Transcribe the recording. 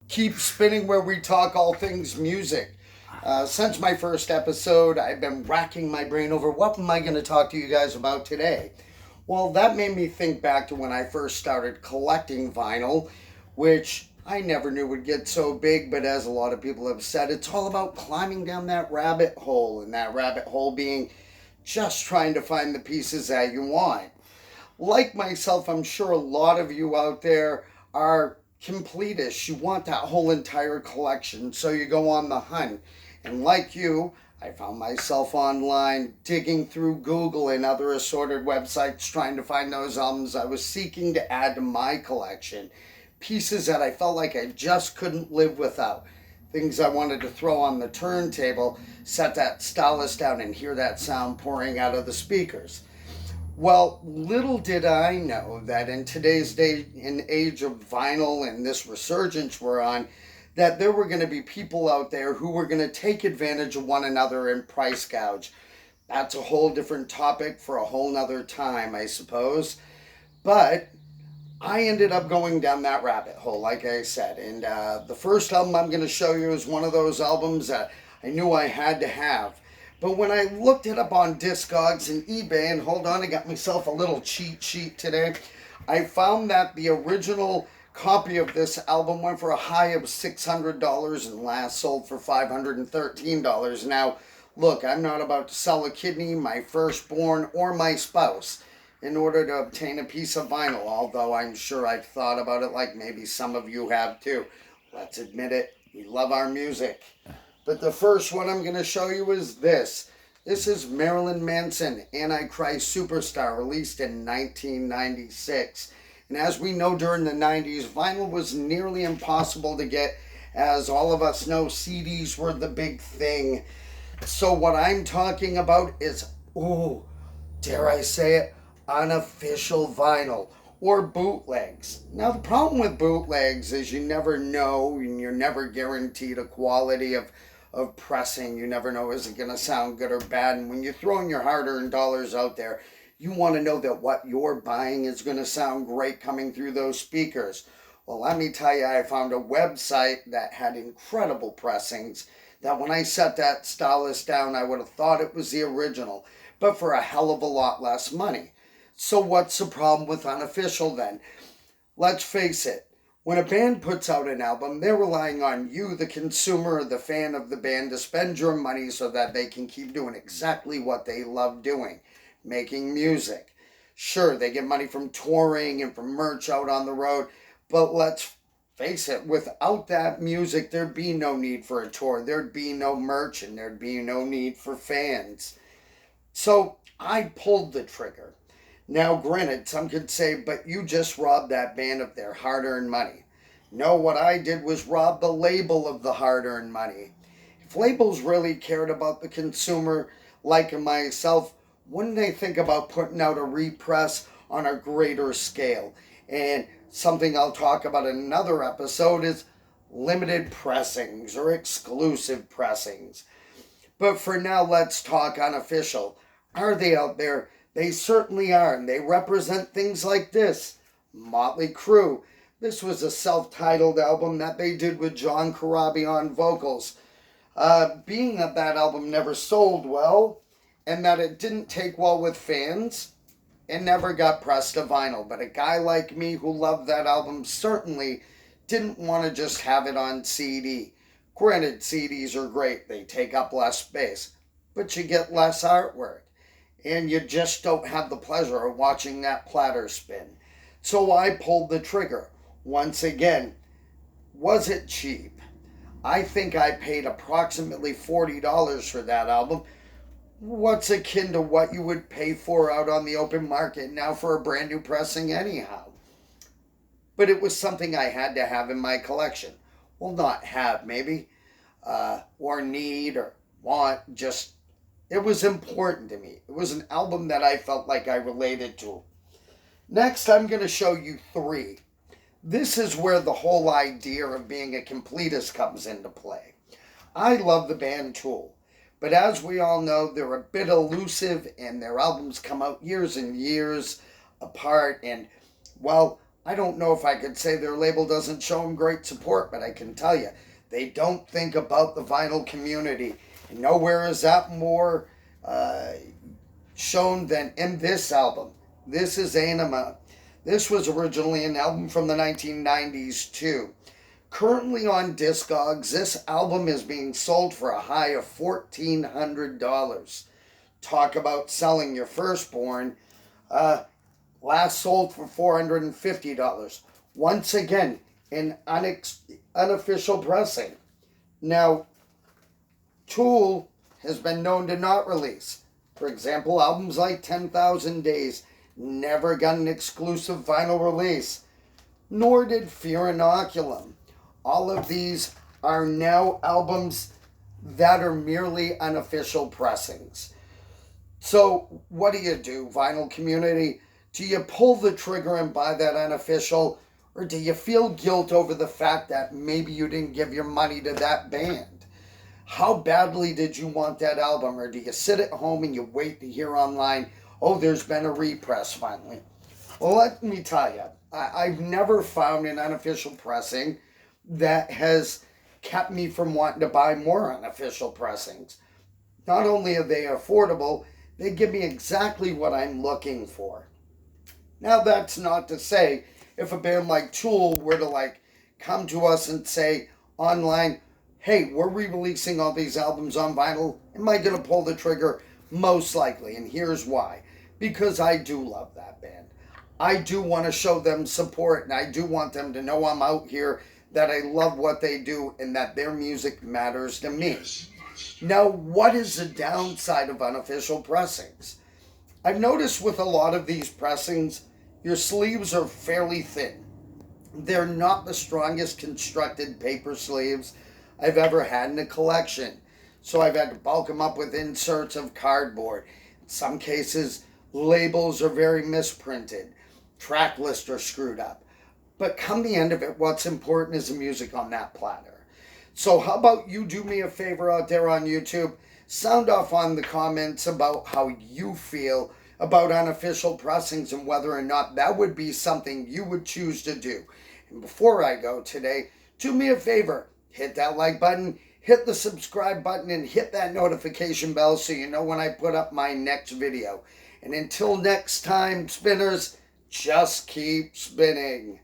Keep spinning where we talk all things music. Since my first episode, I've been racking my brain over what am I going to talk to you guys about today. Well, that made me think back to when I first started collecting vinyl, which I never knew would get so big, but as a lot of people have said, it's all about climbing down that rabbit hole, and that rabbit hole being just trying to find the pieces that you want. Like myself, I'm sure a lot of you out there are completists. You want that whole entire collection, so you go on the hunt. And like you, I found myself online digging through Google and other assorted websites trying to find those albums I was seeking to add to my collection. Pieces that I felt like I just couldn't live without. Things I wanted to throw on the turntable, set that stylus down, and hear that sound pouring out of the speakers. Well, little did I know that in today's day and age of vinyl and this resurgence we're on, that there were going to be people out there who were going to take advantage of one another and price gouge. That's a whole different topic for a whole nother time, I suppose. But I ended up going down that rabbit hole, like I said. And the first album I'm going to show you is one of those albums that I knew I had to have. But when I looked it up on Discogs and eBay, and hold on, I got myself a little cheat sheet today, I found that the original copy of this album went for a high of $600 and last sold for $513. Now, look, I'm not about to sell a kidney, my firstborn, or my spouse in order to obtain a piece of vinyl, although I'm sure I've thought about it like maybe some of you have too. Let's admit it, we love our music. But the first one I'm going to show you is this. This is Marilyn Manson, Antichrist Superstar, released in 1996. And as we know, during the 90s, vinyl was nearly impossible to get. As all of us know, CDs were the big thing. So what I'm talking about is, dare I say it, unofficial vinyl or bootlegs. Now, the problem with bootlegs is you never know and you're never guaranteed a quality of pressing. You never know, is it going to sound good or bad? And when you're throwing your hard-earned dollars out there, you want to know that what you're buying is going to sound great coming through those speakers. Well, let me tell you, I found a website that had incredible pressings that when I set that stylus down, I would have thought it was the original, but for a hell of a lot less money. So what's the problem with unofficial then? Let's face it. When a band puts out an album, they're relying on you, the consumer or the fan of the band, to spend your money so that they can keep doing exactly what they love doing, making music. Sure, they get money from touring and from merch out on the road, but let's face it, without that music, there'd be no need for a tour, there'd be no merch, and there'd be no need for fans. So I pulled the trigger. Now, granted, some could say, but you just robbed that band of their hard-earned money. No, what I did was rob the label of the hard-earned money. If labels really cared about the consumer, like myself, wouldn't they think about putting out a repress on a greater scale? And something I'll talk about in another episode is limited pressings or exclusive pressings. But for now, let's talk unofficial. Are they out there? They certainly are, and they represent things like this. Motley Crew. This was a self-titled album that they did with John Corabi on vocals. Being that that album never sold well, and that it didn't take well with fans, it never got pressed to vinyl. But a guy like me who loved that album certainly didn't want to just have it on CD. Granted, CDs are great. They take up less space, but you get less artwork. And you just don't have the pleasure of watching that platter spin. So I pulled the trigger. Once again, was it cheap? I think I paid approximately $40 for that album. What's akin to what you would pay for out on the open market now for a brand new pressing anyhow. But it was something I had to have in my collection. Well, not have, maybe. Or need or want, just it was important to me. It was an album that I felt like I related to. Next, I'm going to show you three. This is where the whole idea of being a completist comes into play. I love the band Tool, but as we all know, they're a bit elusive and their albums come out years and years apart. And, well, I don't know if I could say their label doesn't show them great support, but I can tell you, they don't think about the vinyl community. And nowhere is that more shown than in this album. This is Anima. This was originally an album from the 1990s too. Currently on Discogs, this album is being sold for a high of $1,400. Talk about selling your firstborn. Last sold for $450. Once again, an unofficial pressing. Now, Tool has been known to not release. For example, albums like 10,000 Days never got an exclusive vinyl release, nor did Fear Inoculum. All of these are now albums that are merely unofficial pressings. So what do, vinyl community? Do you pull the trigger and buy that unofficial, or do you feel guilt over the fact that maybe you didn't give your money to that band? How badly did you want that album, or do you sit at home and you wait to hear online, oh, there's been a repress finally? Well, let me tell you, I've never found an unofficial pressing that has kept me from wanting to buy more unofficial pressings. Not only are they affordable, they give me exactly what I'm looking for. Now, that's not to say if a band like Tool were to come to us and say online, hey, we're re-releasing all these albums on vinyl, am I going to pull the trigger? Most likely, and here's why. Because I do love that band. I do want to show them support, and I do want them to know I'm out here, that I love what they do, and that their music matters to me. Now, what is the downside of unofficial pressings? I've noticed with a lot of these pressings, your sleeves are fairly thin. They're not the strongest constructed paper sleeves I've ever had in a collection. So I've had to bulk them up with inserts of cardboard. In some cases, labels are very misprinted. Track lists are screwed up. But come the end of it, what's important is the music on that platter. So how about you do me a favor out there on YouTube? Sound off on the comments about how you feel about unofficial pressings and whether or not that would be something you would choose to do. And before I go today, do me a favor. Hit that like button, hit the subscribe button, and hit that notification bell so you know when I put up my next video. And until next time, spinners, just keep spinning.